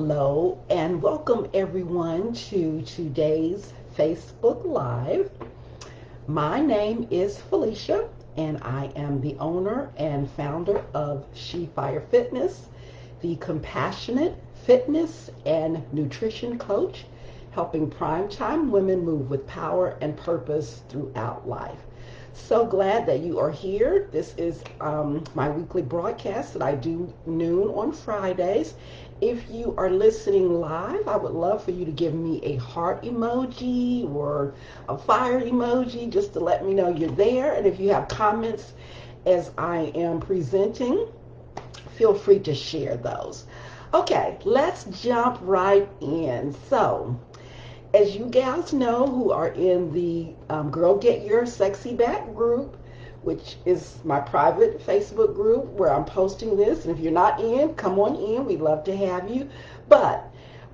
Hello and welcome everyone to today's Facebook Live. My name is Felicia and I am the owner and founder of She Fire Fitness, the compassionate fitness and nutrition coach, helping primetime women move with power and purpose throughout life. So glad that you are here. This is my weekly broadcast that I do noon on Fridays. If you are listening live, I would love for you to give me a heart emoji or a fire emoji just to let me know you're there. And if you have comments as I am presenting, feel free to share those. Okay, let's jump right in. So, as you gals know who are in the Girl Get Your Sexy Back group, which is my private Facebook group where I'm posting this. And if you're not in, come on in. We'd love to have you. But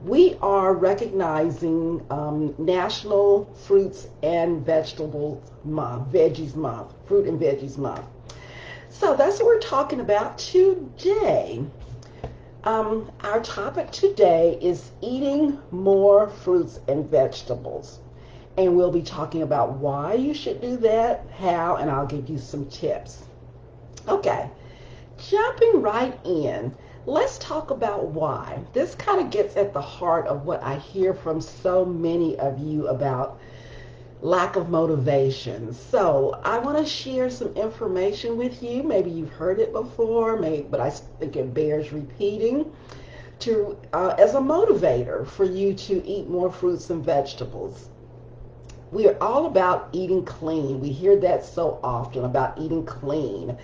we are recognizing National Fruits and Vegetables Month, Veggies Month, Fruit and Veggies Month. So that's what we're talking about today. Our topic today is eating more fruits and vegetables. And we'll be talking about why you should do that, how, and I'll give you some tips. Okay, jumping right in, let's talk about why. This kind of gets at the heart of what I hear from so many of you about lack of motivation. So I want to share some information with you. Maybe you've heard it before, but I think it bears repeating to as a motivator for you to eat more fruits and vegetables. We are all about eating clean. We hear that so often about eating clean.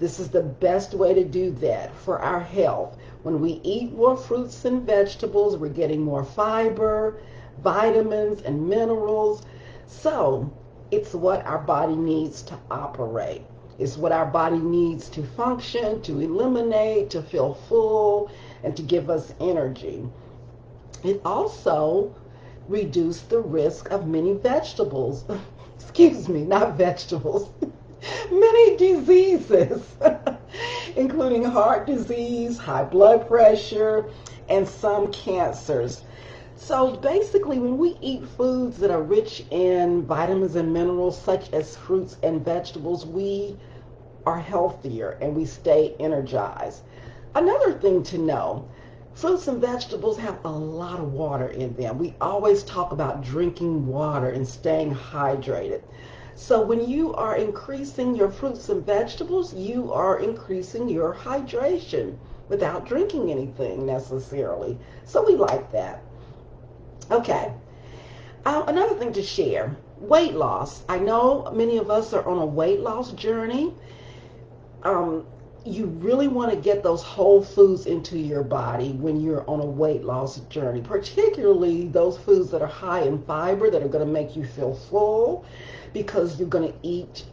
This is the best way to do that for our health. When we eat more fruits and vegetables, we're getting more fiber, vitamins, and minerals. So it's what our body needs to operate. It's what our body needs to function, to eliminate, to feel full, and to give us energy. It also reduce the risk of many vegetables, excuse me, not vegetables, many diseases, including heart disease, high blood pressure, and some cancers. So basically, when we eat foods that are rich in vitamins and minerals, such as fruits and vegetables, we are healthier and we stay energized. Another thing to know, fruits and vegetables have a lot of water in them. We always talk about drinking water and staying hydrated. So when you are increasing your fruits and vegetables, you are increasing your hydration without drinking anything necessarily. So we like that. Okay. Another thing to share, weight loss. I know many of us are on a weight loss journey. You really want to get those whole foods into your body when you're on a weight loss journey, particularly those foods that are high in fiber that are going to make you feel full, because you're going to eat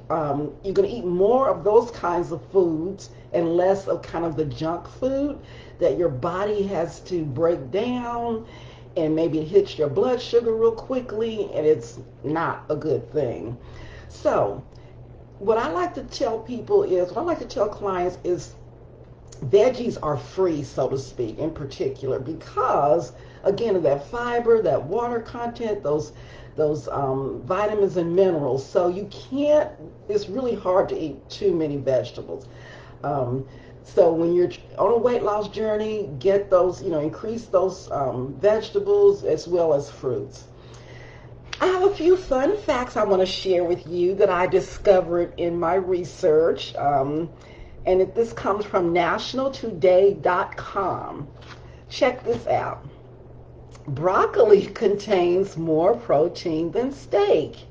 more of those kinds of foods and less of kind of the junk food that your body has to break down, and maybe it hits your blood sugar real quickly, and it's not a good thing. So what I like to tell clients is veggies are free, so to speak, in particular, because again of that fiber, that water content, those vitamins and minerals. So it's really hard to eat too many vegetables. So when you're on a weight loss journey, get those, increase those vegetables as well as fruits. I have a few fun facts I want to share with you that I discovered in my research. This comes from nationaltoday.com. Check this out. Broccoli contains more protein than steak.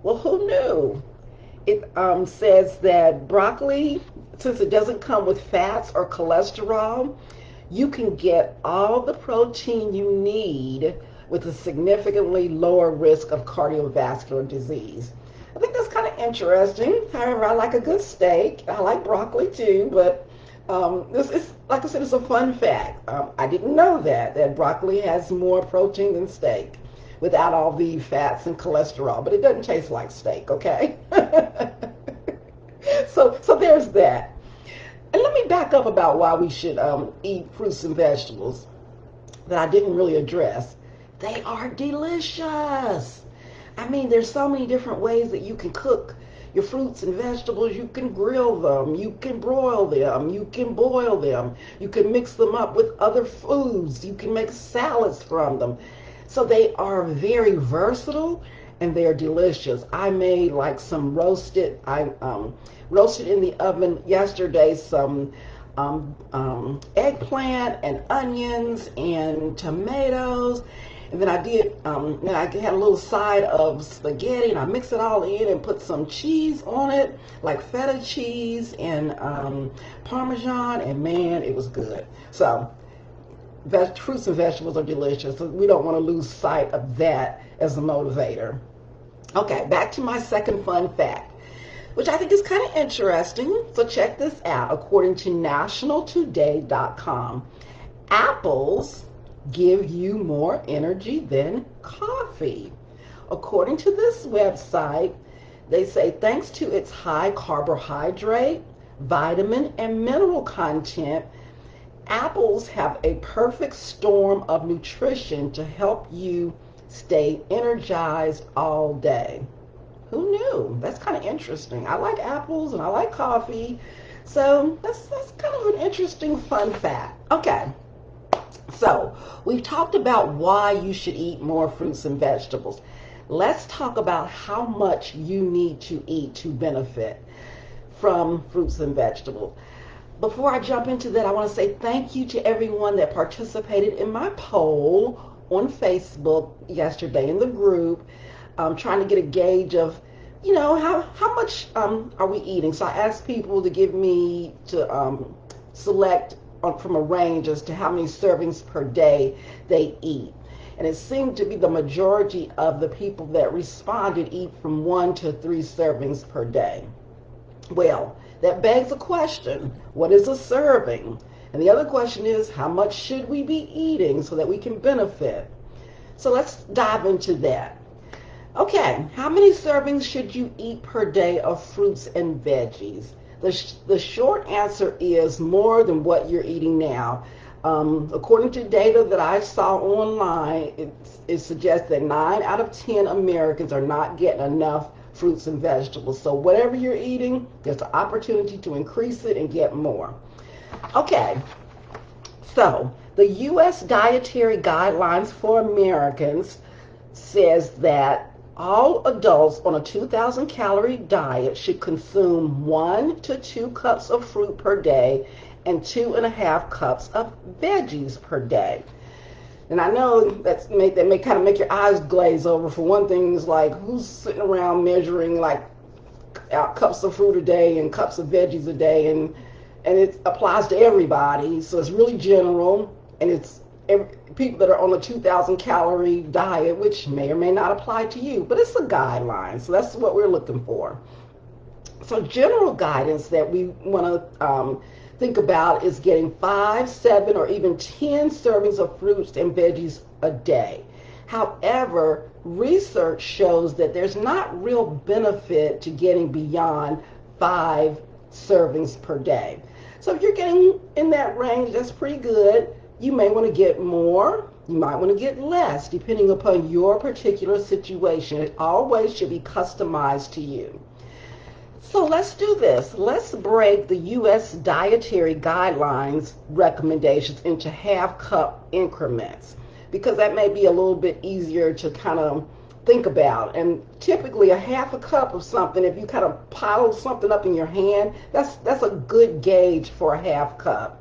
Well, who knew? It says that broccoli, since it doesn't come with fats or cholesterol, you can get all the protein you need with a significantly lower risk of cardiovascular disease. I think that's kind of interesting. However, I like a good steak. I like broccoli too, but this is, like I said, it's a fun fact. I didn't know that broccoli has more protein than steak without all the fats and cholesterol, but it doesn't taste like steak, okay? So there's that. And let me back up about why we should eat fruits and vegetables. that I didn't really address. They are delicious. I mean, there's so many different ways that you can cook your fruits and vegetables. You can grill them, you can broil them, you can boil them, you can mix them up with other foods, you can make salads from them. So they are very versatile and they're delicious. I made like some I roasted in the oven yesterday some eggplant and onions and tomatoes. And then I had a little side of spaghetti, and I mixed it all in and put some cheese on it, like feta cheese and Parmesan, and man, it was good. So, fruits and vegetables are delicious. So we don't want to lose sight of that as a motivator. Okay, back to my second fun fact, which I think is kind of interesting. So check this out. According to nationaltoday.com, apples give you more energy than coffee. According to this website, they say thanks to its high carbohydrate, vitamin, and mineral content, apples have a perfect storm of nutrition to help you stay energized all day. Who knew? That's kind of interesting. I like apples and I like coffee. So that's kind of an interesting fun fact. Okay. So we've talked about why you should eat more fruits and vegetables. Let's talk about how much you need to eat to benefit from fruits and vegetables. Before I jump into that, I want to say thank you to everyone that participated in my poll on Facebook yesterday in the group, trying to get a gauge of, how much are we eating. So I asked people to select from a range as to how many servings per day they eat. And it seemed to be the majority of the people that responded eat from 1 to 3 servings per day. Well, that begs a question. What is a serving? And the other question is, how much should we be eating so that we can benefit? So let's dive into that. Okay, how many servings should you eat per day of fruits and veggies? The short answer is more than what you're eating now. According to data that I saw online, it suggests that 9 out of 10 Americans are not getting enough fruits and vegetables. So whatever you're eating, there's an opportunity to increase it and get more. Okay, so the U.S. Dietary Guidelines for Americans says that all adults on a 2,000 calorie diet should consume 1 to 2 cups of fruit per day and 2.5 cups of veggies per day. And I know that may kind of make your eyes glaze over. For one thing, it's like, who's sitting around measuring like cups of fruit a day and cups of veggies a day, and it applies to everybody. So it's really general, and it's people that are on a 2,000 calorie diet, which may or may not apply to you, but it's a guideline. So that's what we're looking for. So general guidance that we want to think about is getting 5, 7, or even 10 servings of fruits and veggies a day. However, research shows that there's not real benefit to getting beyond 5 servings per day. So if you're getting in that range, that's pretty good. You may want to get more. You might want to get less, depending upon your particular situation. It always should be customized to you. So let's do this. Let's break the U.S. Dietary Guidelines recommendations into half-cup increments, because that may be a little bit easier to kind of think about. And typically a half a cup of something, if you kind of pile something up in your hand, that's a good gauge for a half cup.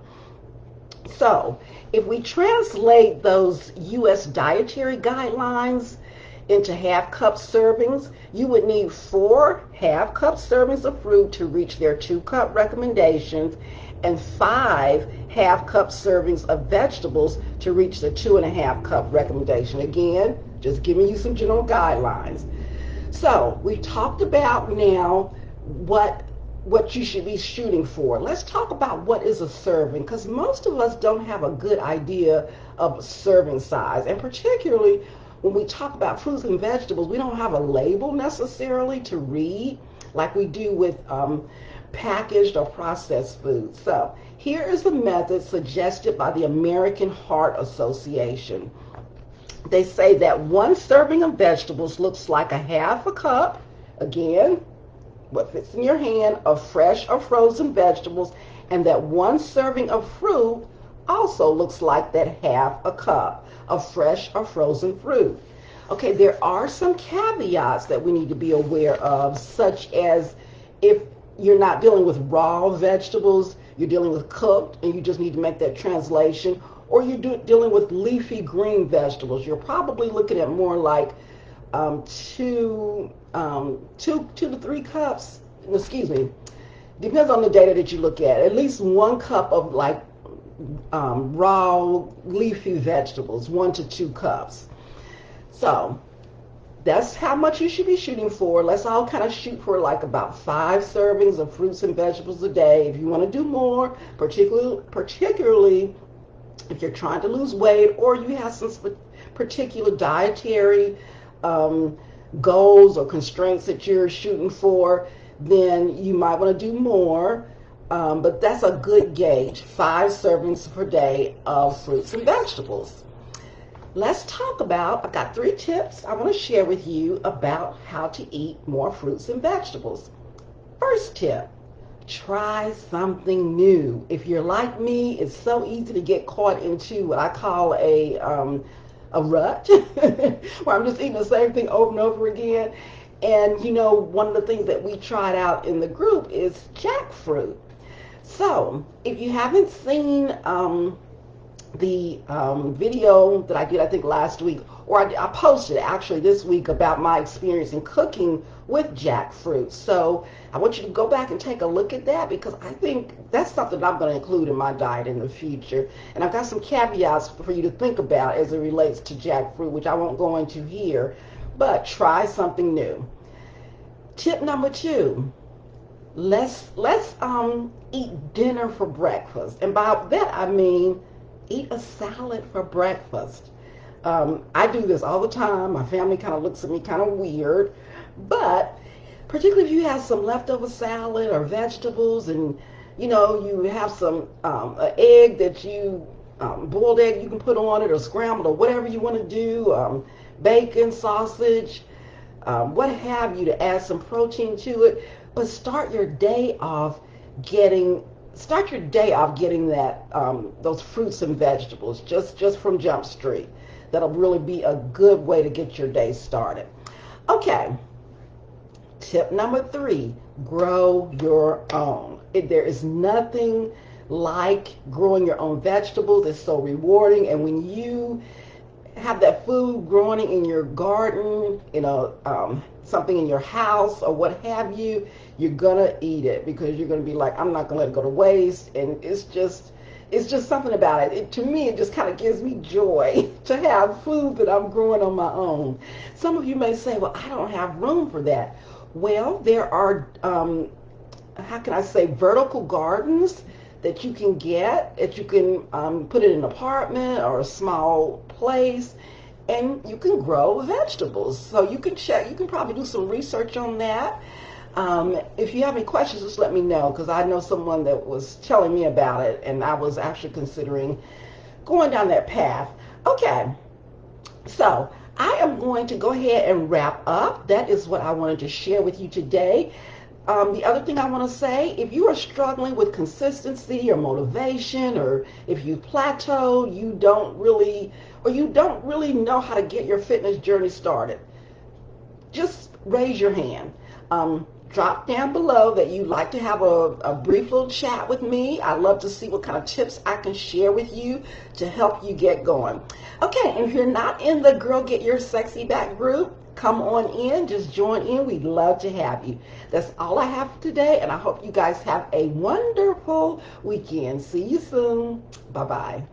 So if we translate those U.S. dietary guidelines into half-cup servings, you would need 4 half-cup servings of fruit to reach their 2-cup recommendations, and 5 half-cup servings of vegetables to reach the 2.5-cup recommendation. Again, just giving you some general guidelines. So we talked about now what you should be shooting for. Let's talk about what is a serving, because most of us don't have a good idea of serving size, and particularly when we talk about fruits and vegetables, we don't have a label necessarily to read like we do with packaged or processed food. So here is the method suggested by the American Heart Association. They say that one serving of vegetables looks like a half a cup, again, what fits in your hand, of fresh or frozen vegetables, and that one serving of fruit also looks like that half a cup of fresh or frozen fruit. Okay, there are some caveats that we need to be aware of, such as if you're not dealing with raw vegetables, you're dealing with cooked, and you just need to make that translation, or you're dealing with leafy green vegetables. You're probably looking at more like 2 to 3 cups, excuse me, depends on the data that you look at least 1 cup of like raw leafy vegetables, 1 to 2 cups. So that's how much you should be shooting for. Let's all kind of shoot for like about 5 servings of fruits and vegetables a day. If you want to do more, particularly if you're trying to lose weight or you have some particular dietary goals or constraints that you're shooting for, then you might want to do more. But that's a good gauge, 5 servings per day of fruits and vegetables. Let's talk about, I've got 3 tips I want to share with you about how to eat more fruits and vegetables. First tip, try something new. If you're like me, it's so easy to get caught into what I call a rut, where I'm just eating the same thing over and over again. And you know, one of the things that we tried out in the group is jackfruit. So if you haven't seen the video that I did, I think last week, or I posted actually this week about my experience in cooking with jackfruit. So I want you to go back and take a look at that, because I think that's something I'm going to include in my diet in the future. And I've got some caveats for you to think about as it relates to jackfruit, which I won't go into here, but try something new. Tip number 2, let's eat dinner for breakfast. And by that I mean eat a salad for breakfast. I do this all the time. My family kind of looks at me kind of weird, but particularly if you have some leftover salad or vegetables, and you know you have some an egg that you boiled egg you can put on it, or scrambled, or whatever you want to do, bacon, sausage, what have you, to add some protein to it. But start your day off getting that those fruits and vegetables just from Jump Street. That'll really be a good way to get your day started. Okay, tip number 3, grow your own. There is nothing like growing your own vegetables. It's so rewarding, and when you have that food growing in your garden, you know, something in your house or what have you, you're gonna eat it, because you're gonna be like, I'm not gonna let it go to waste. And it's just something about it. To me, it just kind of gives me joy to have food that I'm growing on my own. Some of you may say, well, I don't have room for that. Well, there are how can I say, vertical gardens that you can get, that you can put in an apartment or a small place, and you can grow vegetables. So you can check, you can probably do some research on that. If you have any questions, just let me know, because I know someone that was telling me about it, and I was actually considering going down that path. Okay, so I am going to go ahead and wrap up. That is what I wanted to share with you today. The other thing I want to say, if you are struggling with consistency or motivation, or if you plateaued, you don't really know how to get your fitness journey started, just raise your hand. Drop down below that you'd like to have a brief little chat with me. I'd love to see what kind of tips I can share with you to help you get going. Okay, and if you're not in the Girl Get Your Sexy Back group, come on in, just join in. We'd love to have you. That's all I have for today, and I hope you guys have a wonderful weekend. See you soon. Bye-bye.